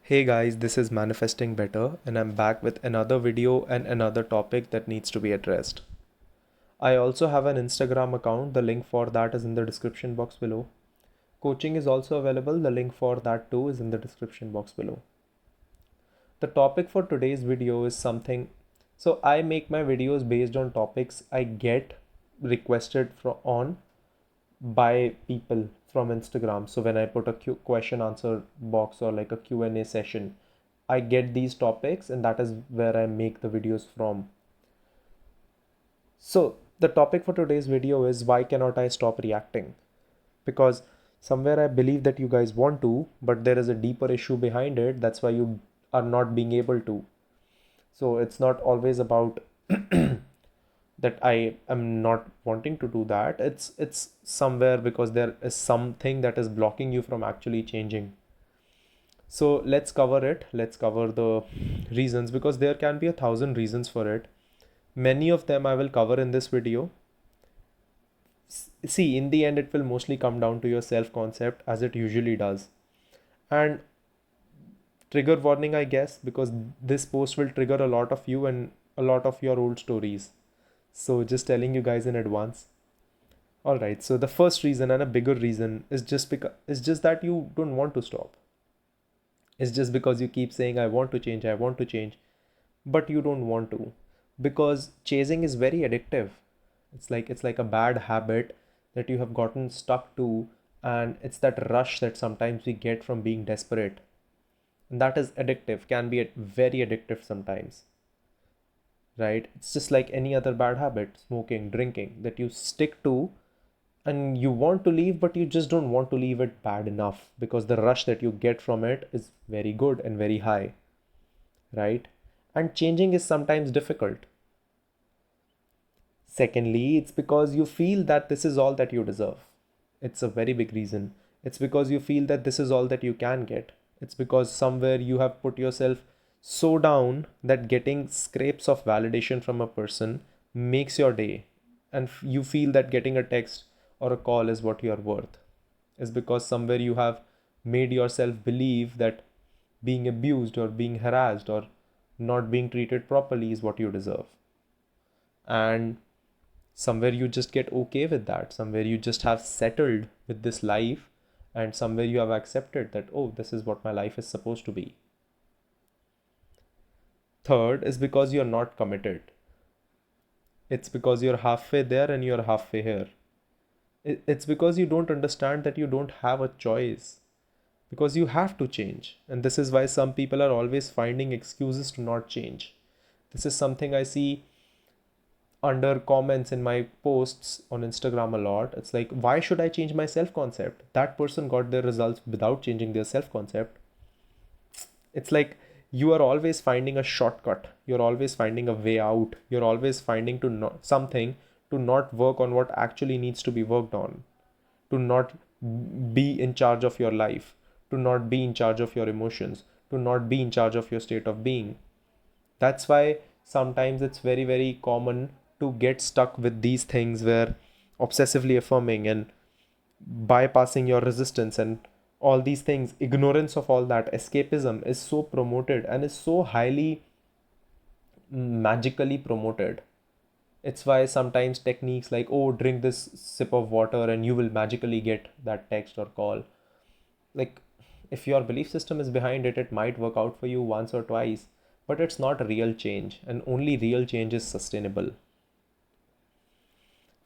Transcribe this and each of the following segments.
Hey guys, this is Manifesting Better, and I'm back with another video and another topic that needs to be addressed. I also have an Instagram account, the link for that is in the description box below. Coaching is also available, the link for that too is in the description box below. The topic for today's video is something, so I make my videos based on topics I get requested on by people from Instagram. So when I put a question answer box or like a Q&A session, I get these topics and that is where I make the videos from. So the topic for today's video is why cannot I stop reacting? Because somewhere I believe that you guys want to, but there is a deeper issue behind it. That's why you are not being able to. So it's not always about that I am not wanting to do that. It's somewhere because there is something that is blocking you from actually changing. So let's cover it. Let's cover the reasons because there can be 1,000 reasons for it. Many of them I will cover in this video. See, in the end, it will mostly come down to your self concept as it usually does. And trigger warning, I guess, because this post will trigger a lot of you and a lot of your old stories. So just telling you guys in advance. All right. So the first reason and a bigger reason is just that you don't want to stop. It's just because you keep saying I want to change, but you don't want to because chasing is very addictive. It's like a bad habit that you have gotten stuck to, and it's that rush that sometimes we get from being desperate. And that is addictive, can be very addictive sometimes, right? It's just like any other bad habit, smoking, drinking, that you stick to and you want to leave, but you just don't want to leave it bad enough because the rush that you get from it is very good and very high, right? And changing is sometimes difficult. Secondly, it's because you feel that this is all that you deserve. It's a very big reason. It's because you feel that this is all that you can get. It's because somewhere you have put yourself so down that getting scrapes of validation from a person makes your day. And you feel that getting a text or a call is what you're worth. Is because somewhere you have made yourself believe that being abused or being harassed or not being treated properly is what you deserve. And somewhere you just get okay with that, somewhere you just have settled with this life, and somewhere you have accepted that, oh, this is what my life is supposed to be. Third is because you're not committed. It's because you're halfway there and you're halfway here. It's because you don't understand that you don't have a choice, because you have to change. And this is why some people are always finding excuses to not change. This is something I see under comments in my posts on Instagram a lot. It's like, why should I change my self concept? That person got their results without changing their self concept. It's like you are always finding a shortcut. You're always finding a way out. You're always finding to not something to not work on what actually needs to be worked on, to not be in charge of your life, to not be in charge of your emotions, to not be in charge of your state of being. That's why sometimes it's very, very common to get stuck with these things where obsessively affirming and bypassing your resistance and all these things, ignorance of all that, escapism is so promoted and is so highly magically promoted. It's why sometimes techniques like, oh, drink this sip of water and you will magically get that text or call. Like, if your belief system is behind it, it might work out for you once or twice, but it's not a real change, and only real change is sustainable.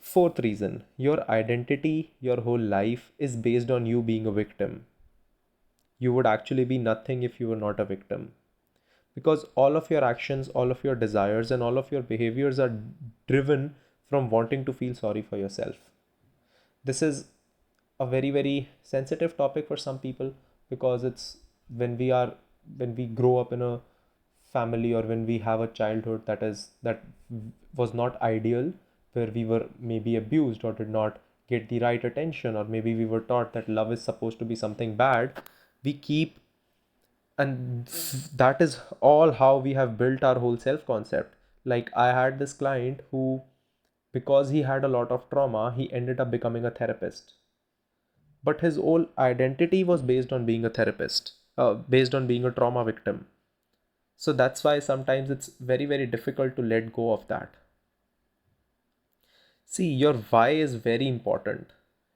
Fourth reason, your identity, your whole life is based on you being a victim. You would actually be nothing if you were not a victim. Because all of your actions, all of your desires, and all of your behaviors are driven from wanting to feel sorry for yourself. This is a very, very sensitive topic for some people because it's when we are when we grow up in a family or when we have a childhood that was not ideal, where we were maybe abused or did not get the right attention, or maybe we were taught that love is supposed to be something bad. We keep and that is all how we have built our whole self concept. Like, I had this client who, because he had a lot of trauma, he ended up becoming a therapist, but his whole identity was based on being a therapist, based on being a trauma victim. So that's why sometimes it's very, very difficult to let go of that. See, your why is very important,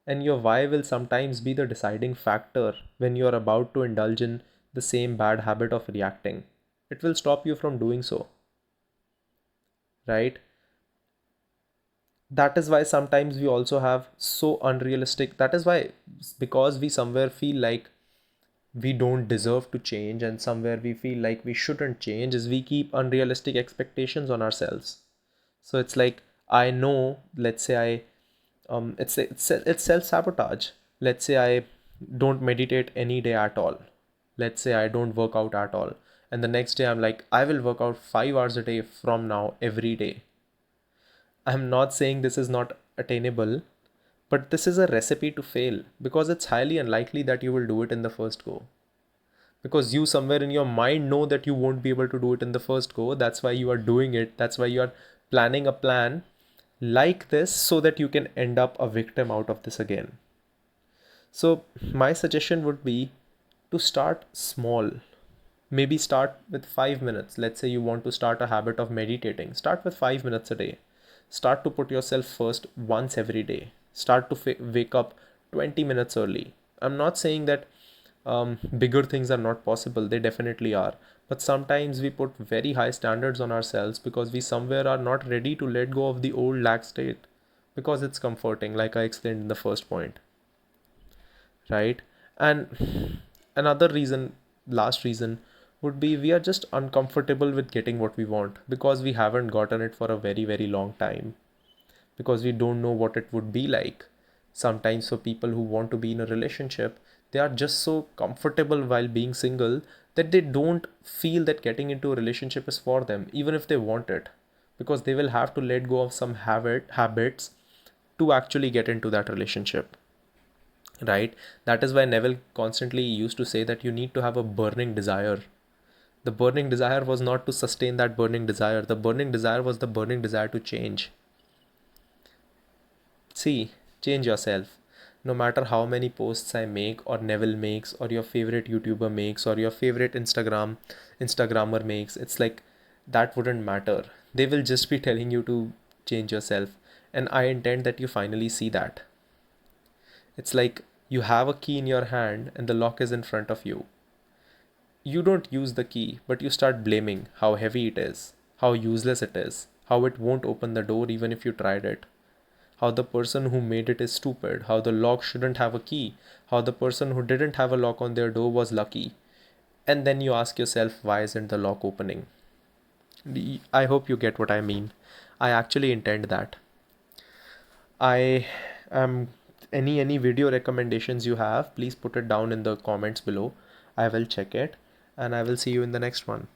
and your why will sometimes be the deciding factor when you are about to indulge in the same bad habit of reacting. It will stop you from doing so, right? That is why sometimes we also have so unrealistic. That is why, because we somewhere feel like we don't deserve to change, and somewhere we feel like we shouldn't change, is we keep unrealistic expectations on ourselves. So it's like, I know, let's say it's self-sabotage. Let's say I don't meditate any day at all. Let's say I don't work out at all, and the next day I'm like, I will work out 5 hours a day from now every day. I'm not saying this is not attainable, but this is a recipe to fail, because it's highly unlikely that you will do it in the first go, because you somewhere in your mind know that you won't be able to do it in the first go. That's why you are doing it. That's why you are planning a plan like this, so that you can end up a victim out of this again. So my suggestion would be to start small. Maybe start with 5 minutes. Let's say you want to start a habit of meditating, start with 5 minutes a day. Start to put yourself first once every day. Start to wake up 20 minutes early. I'm not saying that bigger things are not possible, they definitely are. But sometimes we put very high standards on ourselves because we somewhere are not ready to let go of the old lax state, because it's comforting, like I explained in the first point, right? And another reason, last reason, would be we are just uncomfortable with getting what we want because we haven't gotten it for a very, very long time, because we don't know what it would be like. Sometimes for people who want to be in a relationship, they are just so comfortable while being single that they don't feel that getting into a relationship is for them, even if they want it, because they will have to let go of some habits to actually get into that relationship, right? That is why Neville constantly used to say that you need to have a burning desire. The burning desire was not to sustain that burning desire. The burning desire was the burning desire to change. See, change yourself. No matter how many posts I make, or Neville makes, or your favorite YouTuber makes, or your favorite Instagrammer makes, it's like that wouldn't matter. They will just be telling you to change yourself. And I intend that you finally see that. It's like you have a key in your hand and the lock is in front of you. You don't use the key, but you start blaming how heavy it is, how useless it is, how it won't open the door even if you tried it, how the person who made it is stupid, how the lock shouldn't have a key, how the person who didn't have a lock on their door was lucky. And then you ask yourself, why isn't the lock opening? I hope you get what I mean. I actually intend that. I am any video recommendations you have, please put it down in the comments below. I will check it, and I will see you in the next one.